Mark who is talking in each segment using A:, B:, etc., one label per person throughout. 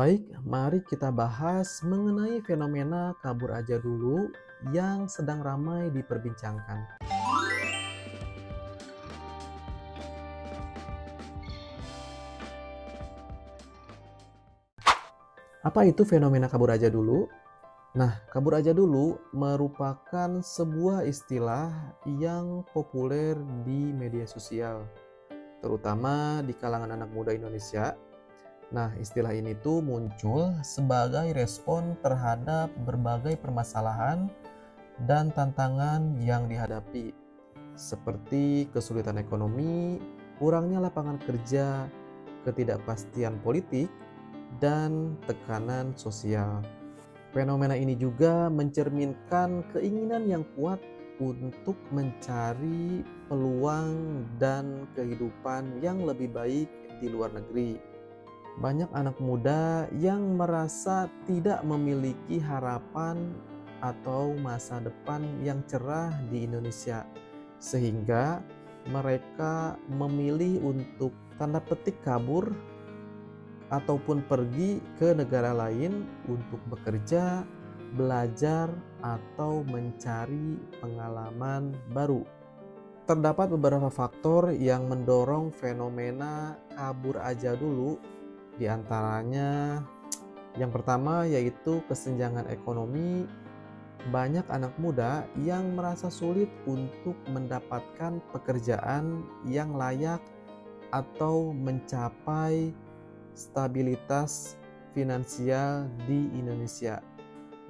A: Baik, mari kita bahas mengenai fenomena kabur aja dulu yang sedang ramai diperbincangkan. Apa itu fenomena kabur aja dulu? Nah, kabur aja dulu merupakan sebuah istilah yang populer di media sosial, terutama di kalangan anak muda Indonesia. Nah, istilah ini tuh muncul sebagai respon terhadap berbagai permasalahan dan tantangan yang dihadapi, seperti kesulitan ekonomi, kurangnya lapangan kerja, ketidakpastian politik, dan tekanan sosial. Fenomena ini juga mencerminkan keinginan yang kuat untuk mencari peluang dan kehidupan yang lebih baik di luar negeri. Banyak anak muda yang merasa tidak memiliki harapan atau masa depan yang cerah di Indonesia, sehingga mereka memilih untuk tanda petik kabur ataupun pergi ke negara lain untuk bekerja, belajar, atau mencari pengalaman baru. Terdapat beberapa faktor yang mendorong fenomena kabur aja dulu, di antaranya yang pertama yaitu kesenjangan ekonomi. Banyak anak muda yang merasa sulit untuk mendapatkan pekerjaan yang layak atau mencapai stabilitas finansial di Indonesia.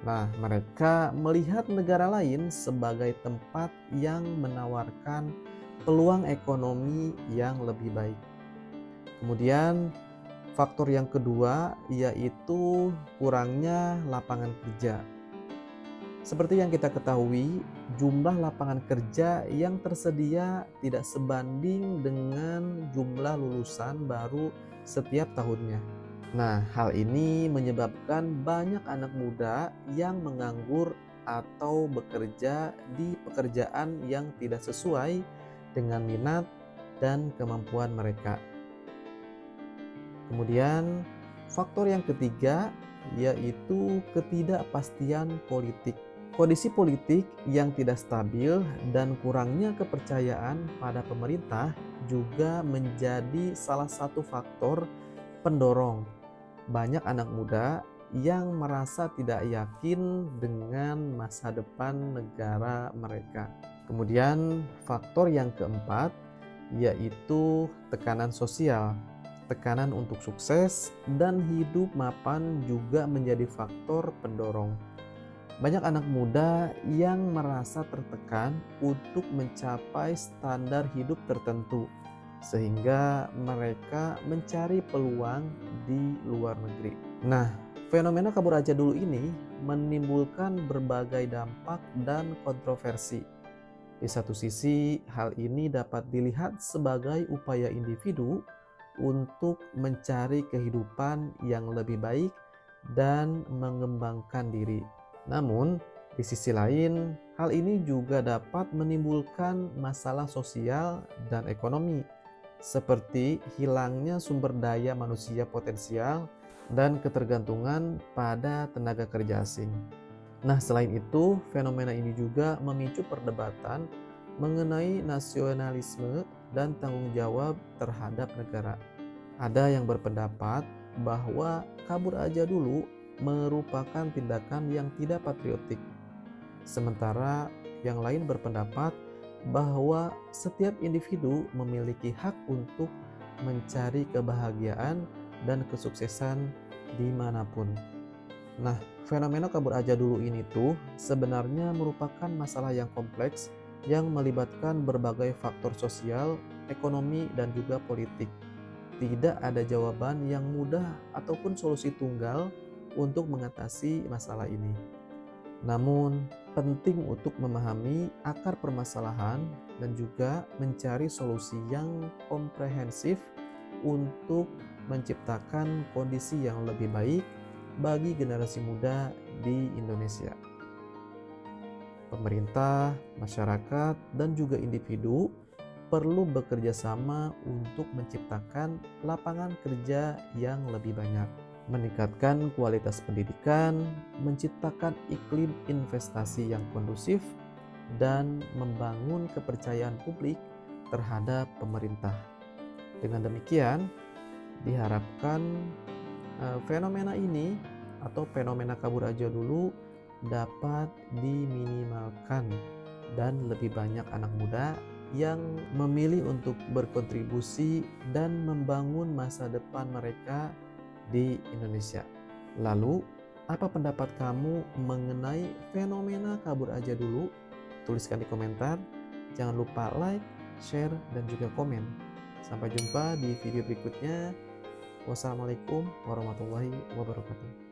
A: Nah, mereka melihat negara lain sebagai tempat yang menawarkan peluang ekonomi yang lebih baik. Kemudian, faktor yang kedua yaitu kurangnya lapangan kerja. Seperti yang kita ketahui, jumlah lapangan kerja yang tersedia tidak sebanding dengan jumlah lulusan baru setiap tahunnya. Nah, hal ini menyebabkan banyak anak muda yang menganggur atau bekerja di pekerjaan yang tidak sesuai dengan minat dan kemampuan mereka. Kemudian, faktor yang ketiga yaitu ketidakpastian politik. Kondisi politik yang tidak stabil dan kurangnya kepercayaan pada pemerintah juga menjadi salah satu faktor pendorong banyak anak muda yang merasa tidak yakin dengan masa depan negara mereka. Kemudian faktor yang keempat yaitu tekanan sosial. Tekanan untuk sukses dan hidup mapan juga menjadi faktor pendorong. Banyak anak muda yang merasa tertekan untuk mencapai standar hidup tertentu, sehingga mereka mencari peluang di luar negeri. Nah, fenomena kabur aja dulu ini menimbulkan berbagai dampak dan kontroversi. Di satu sisi, hal ini dapat dilihat sebagai upaya individu untuk mencari kehidupan yang lebih baik dan mengembangkan diri. Namun, di sisi lain, hal ini juga dapat menimbulkan masalah sosial dan ekonomi, seperti hilangnya sumber daya manusia potensial dan ketergantungan pada tenaga kerja asing. Nah, selain itu, fenomena ini juga memicu perdebatan mengenai nasionalisme dan tanggung jawab terhadap negara. Ada yang berpendapat bahwa kabur aja dulu merupakan tindakan yang tidak patriotik. Sementara yang lain berpendapat bahwa setiap individu memiliki hak untuk mencari kebahagiaan dan kesuksesan dimanapun. Nah, fenomena kabur aja dulu ini tuh sebenarnya merupakan masalah yang kompleks yang melibatkan berbagai faktor sosial, ekonomi, dan juga politik. Tidak ada jawaban yang mudah ataupun solusi tunggal untuk mengatasi masalah ini. Namun, penting untuk memahami akar permasalahan dan juga mencari solusi yang komprehensif untuk menciptakan kondisi yang lebih baik bagi generasi muda di Indonesia. Pemerintah, masyarakat, dan juga individu perlu bekerja sama untuk menciptakan lapangan kerja yang lebih banyak. meningkatkan kualitas pendidikan, menciptakan iklim investasi yang kondusif, dan membangun kepercayaan publik terhadap pemerintah. Dengan demikian, diharapkan fenomena ini atau fenomena kabur aja dulu dapat diminimalkan dan lebih banyak anak muda yang memilih untuk berkontribusi dan membangun masa depan mereka di Indonesia. Lalu, apa pendapat kamu mengenai fenomena kabur aja dulu? Tuliskan di komentar. Jangan lupa like, share, dan juga komen. Sampai jumpa di video berikutnya. Wassalamualaikum warahmatullahi wabarakatuh.